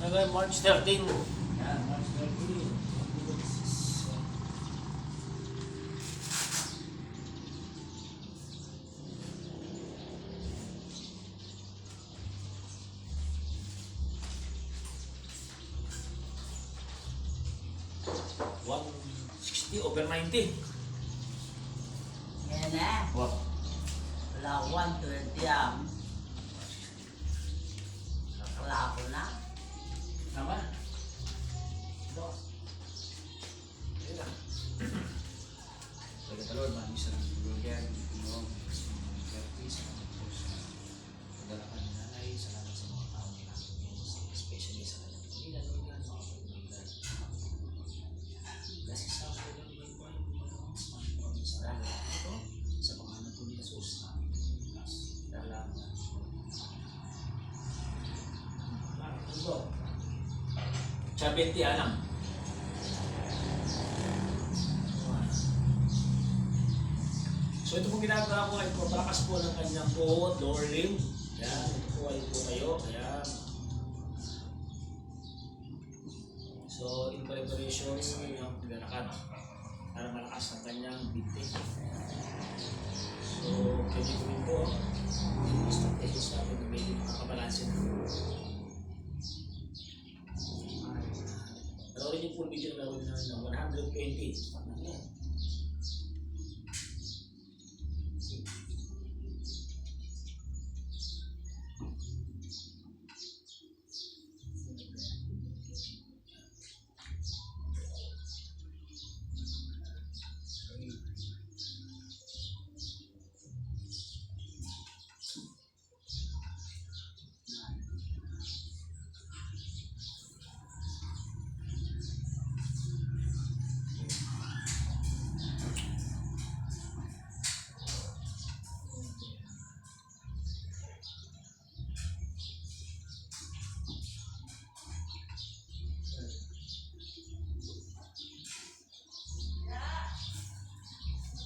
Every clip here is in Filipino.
Hanggang March 13. Yan, March 13. Over 90. Yan na. Wow. Wala 120 ang. Wala ako na. Tama? Ito. Ito lang. Pagkatalod, maraming sa Bulgar, Pilipino, Curtis, padala ka ng nanay, salamat sa mga tao na especially sa kanyang pamilya, Lord God, mga pagmamilan. Kasi sa ako lang may buhay ng mga mga sa dalawa ito, sa pangalan ko ni Jesus namin. Salamat. Ito. Chabeti alam. So ito po ginagawa ko ay papalakas po ng kanyang tuhod, lower limb. Yan, ito po ay po kayo. Ayan. So in preparation sa kanyang paglalakad para malakas ang kanyang binti. So pwede ko rin po yung strategies natin na medyo makakabalansin. Pero yung full video na gawin namin ng 120.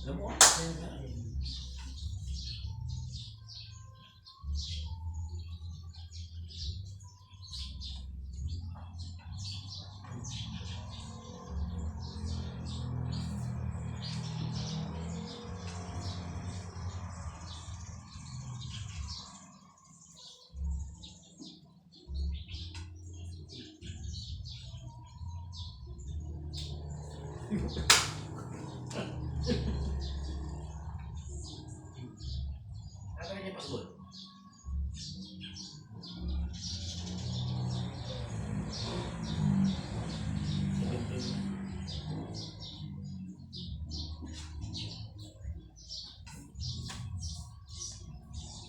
Alam mo, possible.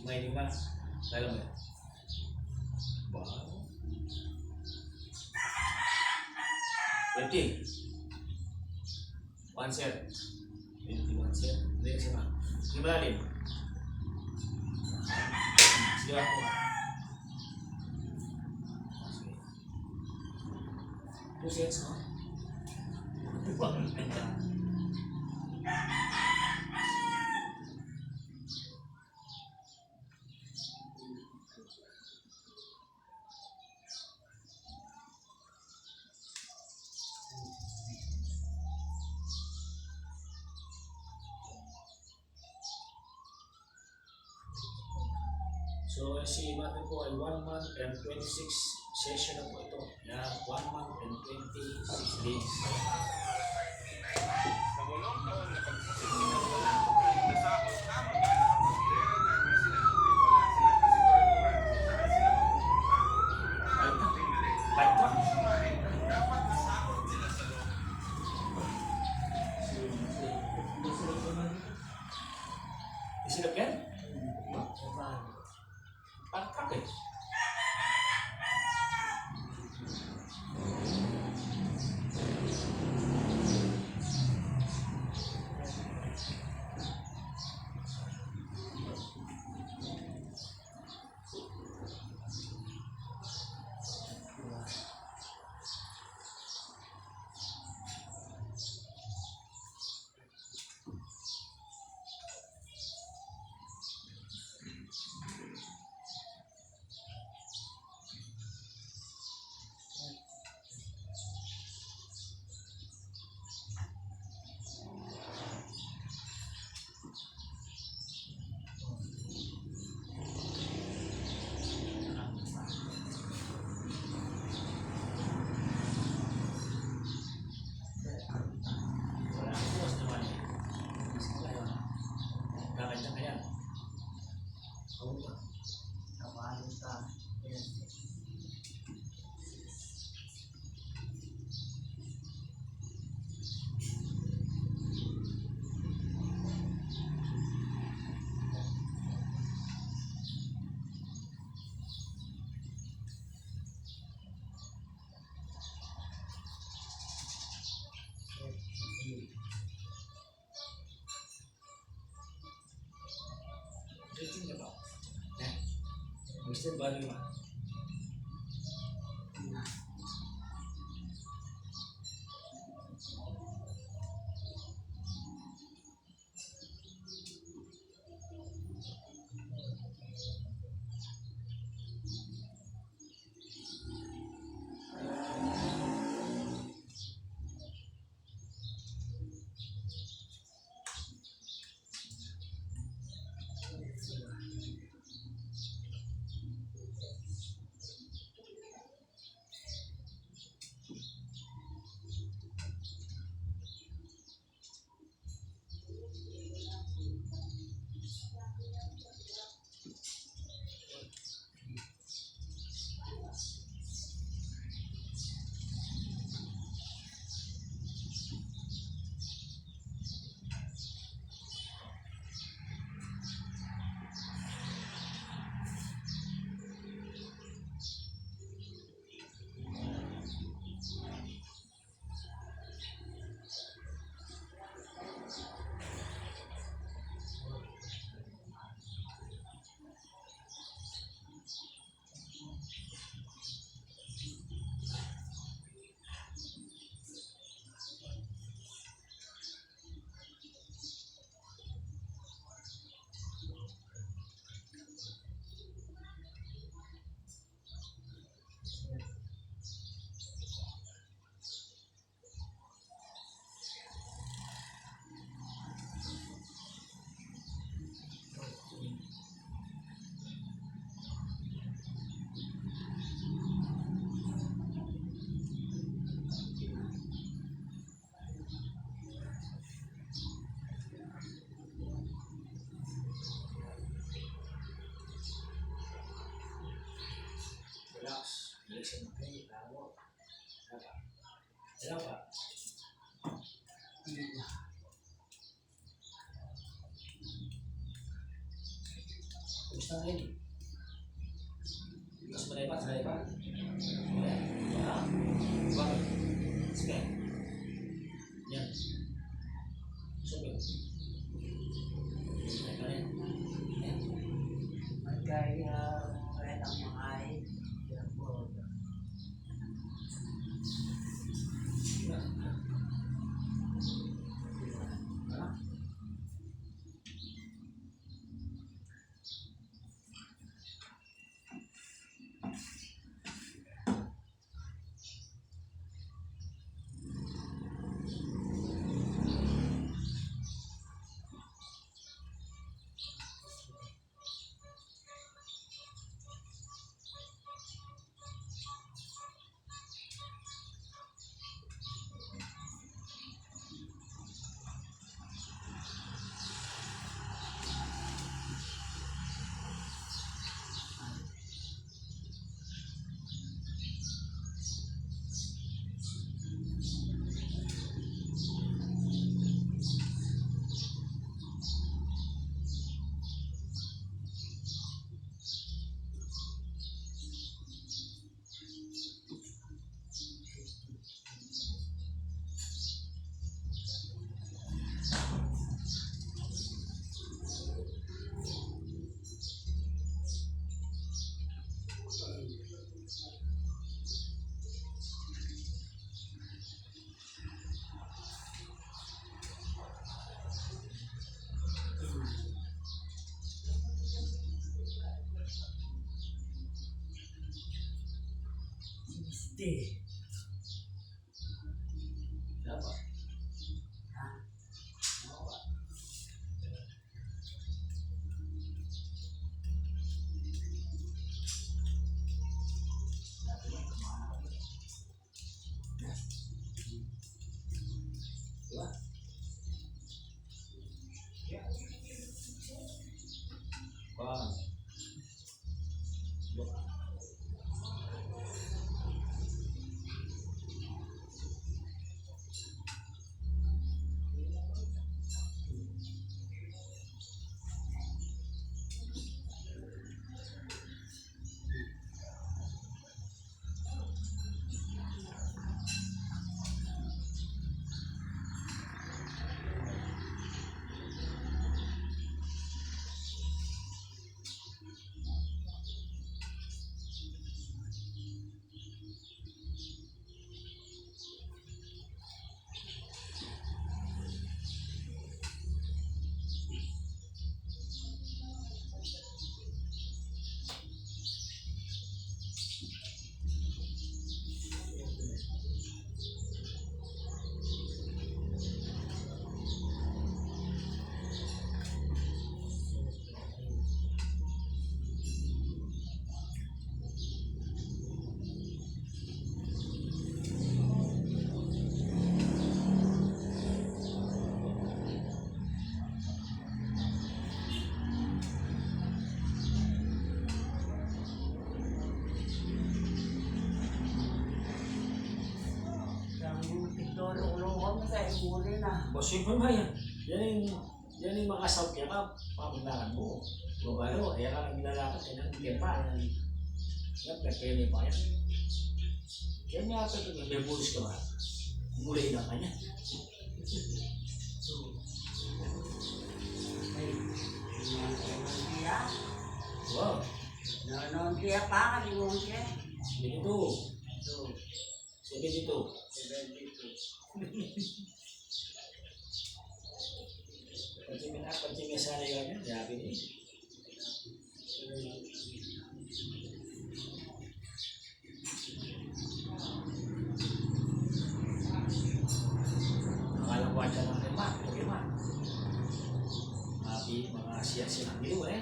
May lima. Dalam ya. Wow. 20. One set. 21 set. Dari sana. Ini beralih. Sige ako. Two sets, no? So, si natin po ay 1 month and 26 session na po ito. Yan, 1 month and 26 days. Sa walong taon na pagsisimula nasakot na magkano ang pamilya dahil sila wala silang kasiguraduhan kung saan sila mapupunta. At tingnan, kumain ang dapat nasakot nila sa loob. Isilap yan? Parang truck eh. Sir, bali mo. Relax. Relax ang mga tao. Wala pa. Kumusta kayo? Mas malay pa? Malay pa? Ha? Bakit? Sige. Yan. Subi. Malay pa rin. Yan. Magkaya rin ang mga ay. Di. Kenapa? Bang. sa huli na. Posible ba yan? Yan yung makasaw kaya ka, pamaglakan mo. Bumalo, kaya ka naglalakad, kaya nang hindi pa. Yan, pepele pa yan. Kaya nga ito, may bulis ka ba? Mulay na kanya. Ay, nanondiya. Wow, Nanondiya pa, kalimutin. 72. So, 72. 72. Pag sana yun yan, sabi niya. Nakalakuan siya ng lima, lima. Mga siya-siya ng liw eh.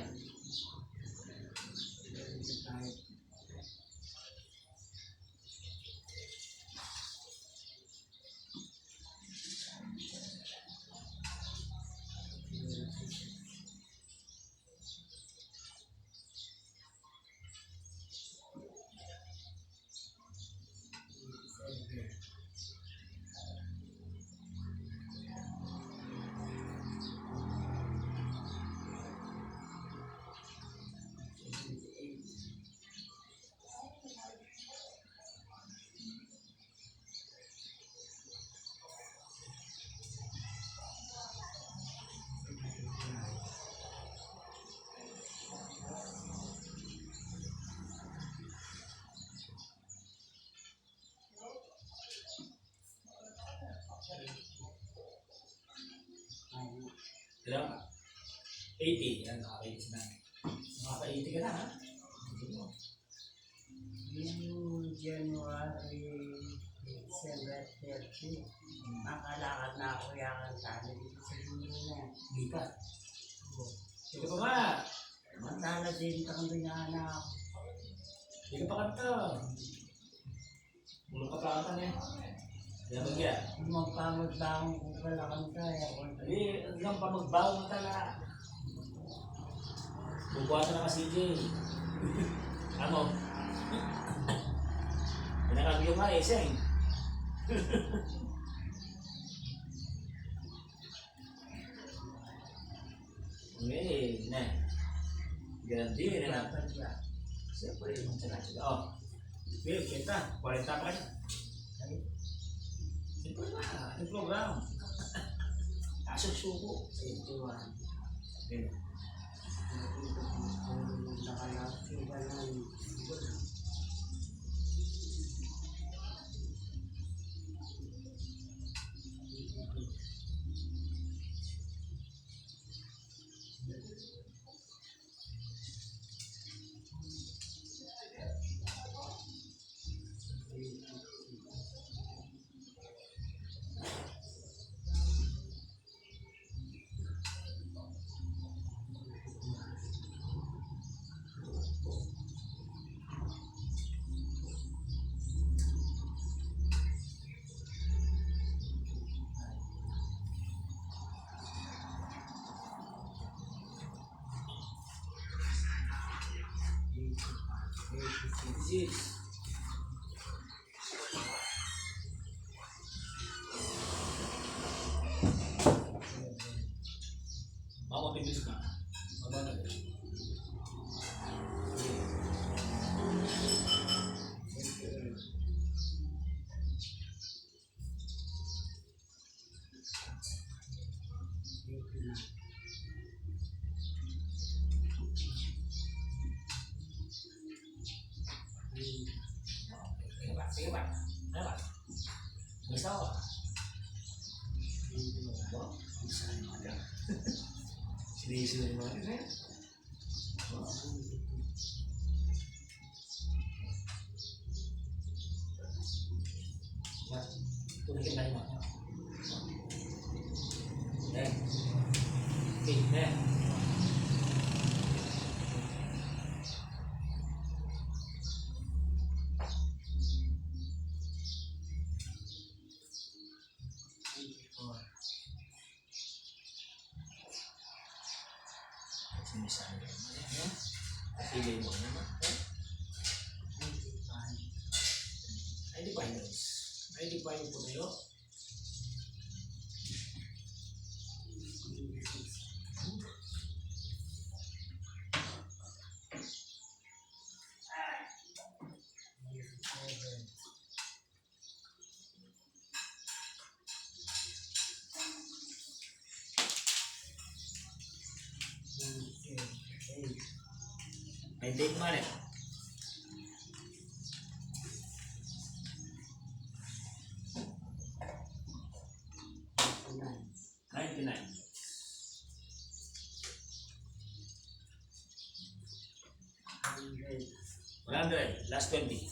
Ilang? 80. Yan, nakaka-80 na. Nakaka-80 ka na, ha? Yung January 7:30, makalakad na ako yakan sa amin dito sa dulo na. Hindi pa. Hindi ka pa ba? Mantala din kang binahanap. Hindi ka pa kanta. Mulong ka pa kanta na eh. Yan ba kaya? Magpamagbangon ko pala kanta. Hindi, hanggang pa magbawa ka na. Bubuhatan na ka CJ. Ano? Pinakagyo nga eh, Seng. Okay, na. Ganun din na. Dapat yan. Siyempre, magtsaka-tsaka. Oh. Will, kita. 40 pa rin. Siyempre ba? Yung program. Asusuko. 21. Okay. Nakalapit ka ng Disease. Ako timis ka. Aba na. Sige ba? Ano ba? Gusto ko. Ba? Bisa yung mga dyan. Sinisin yung mga dyan. Tulikin na yung mga. Eh. Okay, eh. Sinisan mo yan. Pili mo naman. ID finance. ID finance po tayo. 98 man eh. 99. 100. Last 20.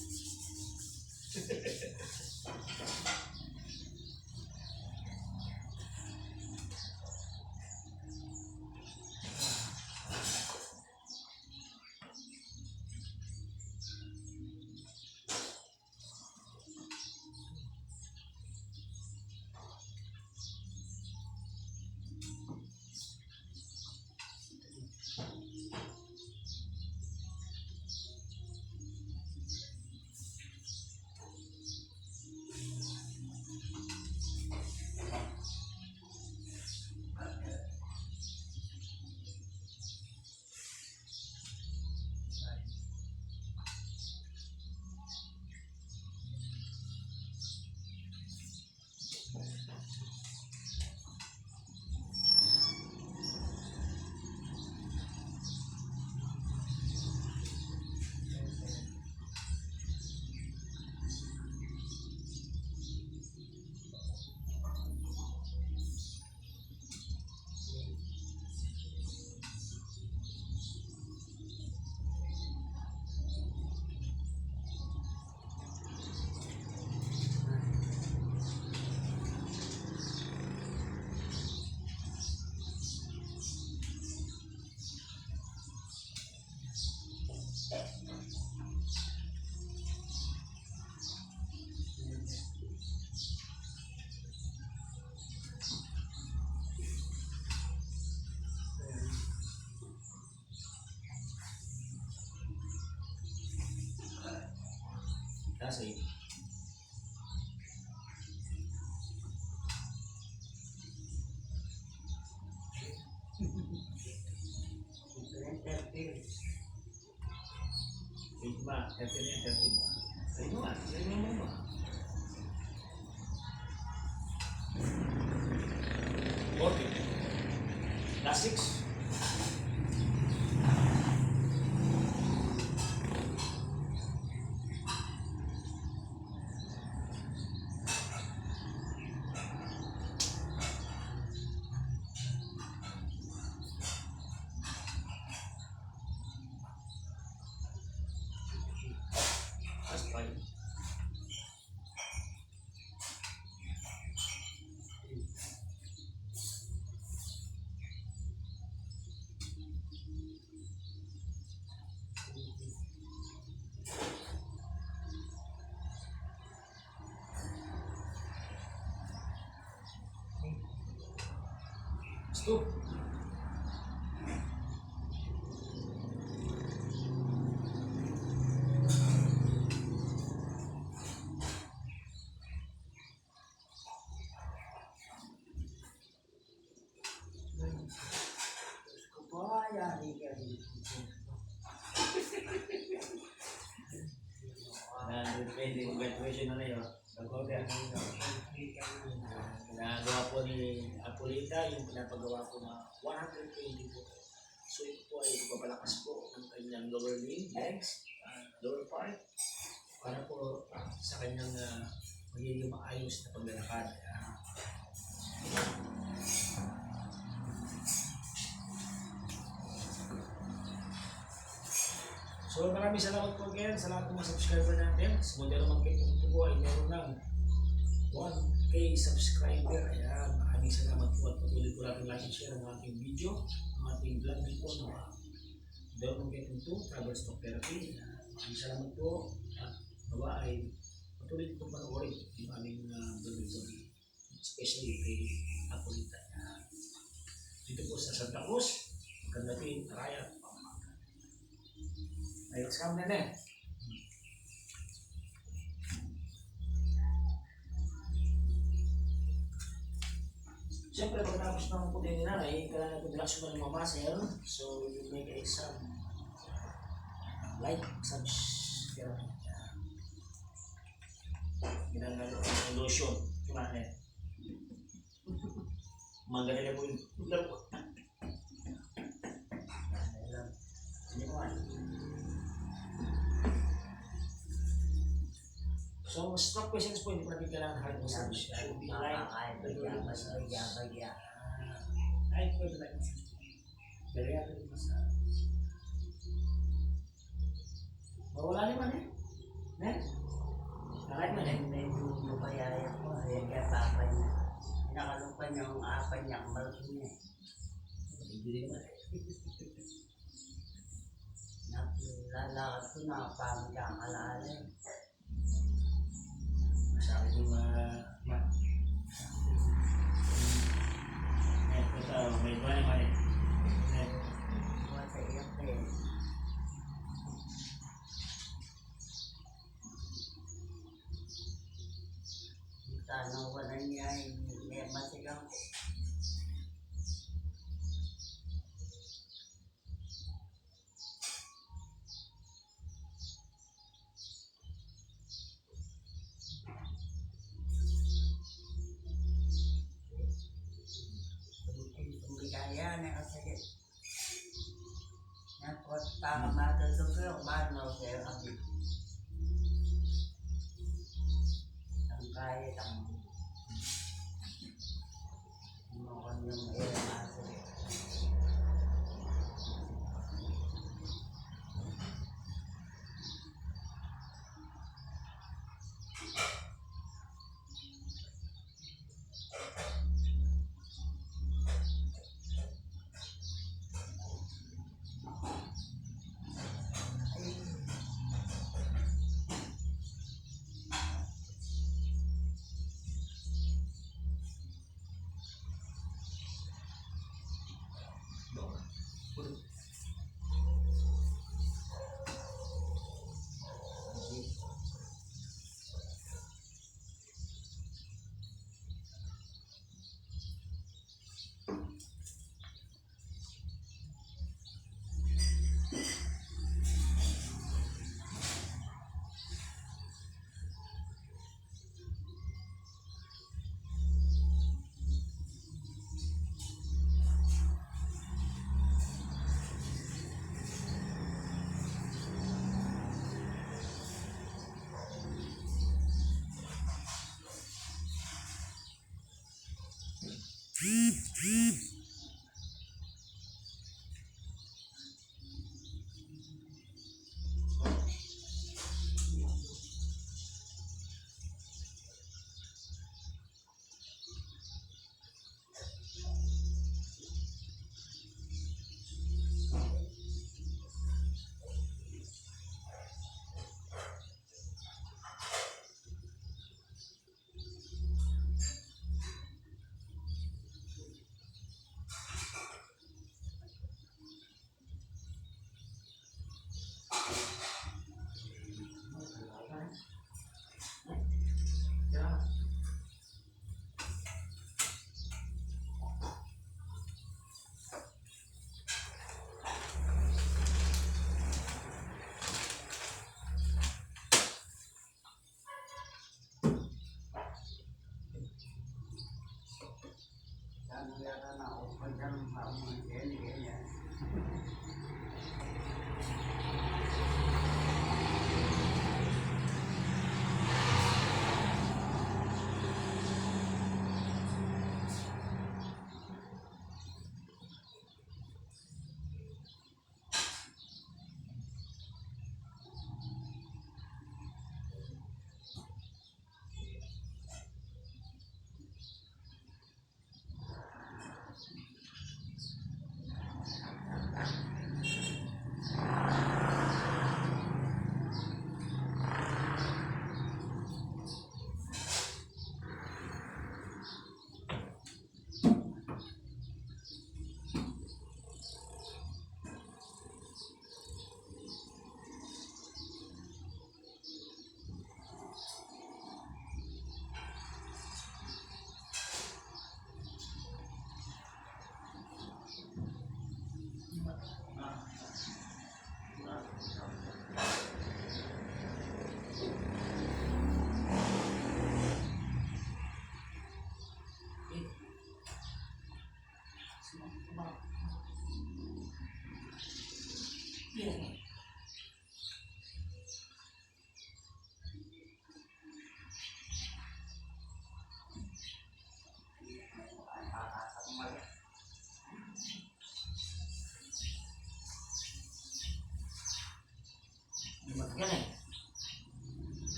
Kasi Sigma, 13 yan, 13 mo. Sigma mo. 40. Last 6. Last 5. Last 2. Pending graduation na yun. Pinagawa po ni Apolita yung pinapagawa po na 120 po. So ito po ay papalakas po ng kanyang lower limb, legs, lower part para po sa kanyang magiging maayos na paglalakad. So maraming salamat po again sa lahat ng mga subscriber natin. Simula naman kayo ito po ay meron ng 1K subscriber. Ayan, maraming salamat po at patuloy po natin like and share ang ating video, ang ating vlog dito na meron ng kayo ito, Travel Stock Therapy. Maraming salamat po at nawa ay patuloy po panoorin yung aming vlog dito, especially kay Apolita. Dito po sa Santa Cruz, Magandapin, Arayat, ayos kami na eh. Siyempre, pagkatapos ng puti ni nanay, kailangan natin relax mo ng mamasel. So, you make a some light massage therapy. Ginagawa ko ng lotion. Kumana eh. Magaling po yung laro. Sige mo So, stroke patients po, hindi po natin kailangan hard massage. It should be light, regular massage. Light regular massage. Regular massage. Mawala naman eh. Eh? Nakait man eh. Medyo lupayaya ko. Ayan kaya papa niya. Nakalupa niya ang apa niya. Malaki niya. Hindi naman eh. Lalakad ko nakapangit ang alaala. Masakit yung ito, may iba naman eh. Wala iyak eh. Tanong wala niya may masigang ko. Kaya na kasi nakot tama matutulog mano sa abi ang kaya ang mga yung masa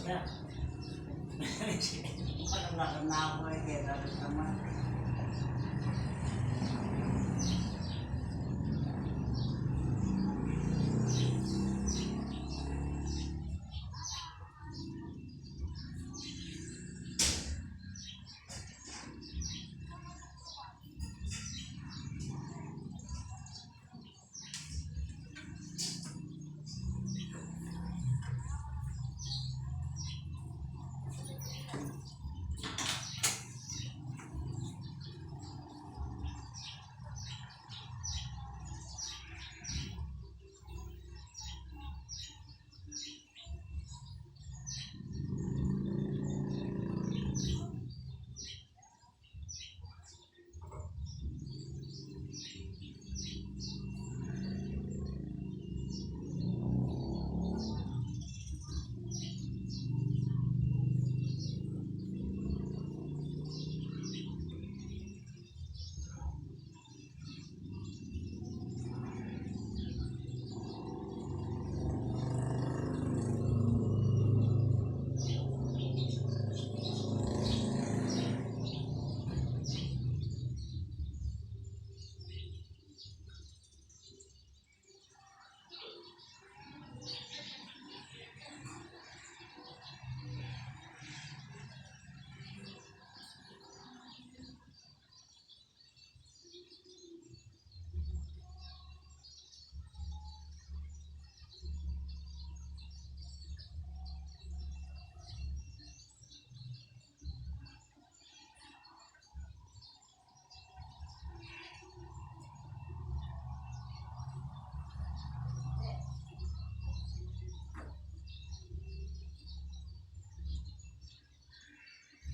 Yan. Parang laki na ako eh, kaya dapat naman.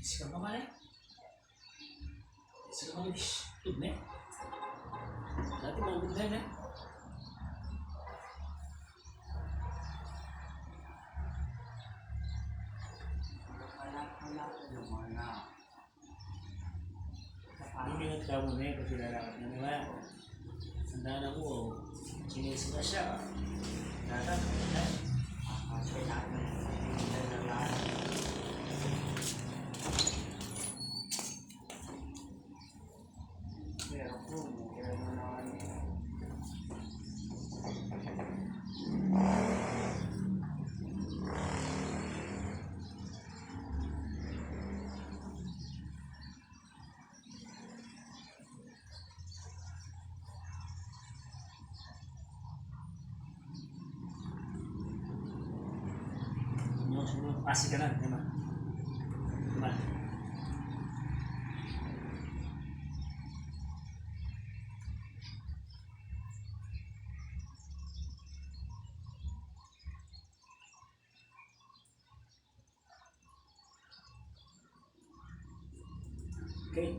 Sikat naman eh. Sikat naman eh. Tugme. Dati mabog na yun eh. Wala naman na. Lumingat ka muna eh kasi lalakad na naman. Sandaan ako oh. Sinis na siya. Dapat. Kasi natin, hindi na lang. Pero kung, kaya naman. Pasti ka na, naman. Naman. Okay.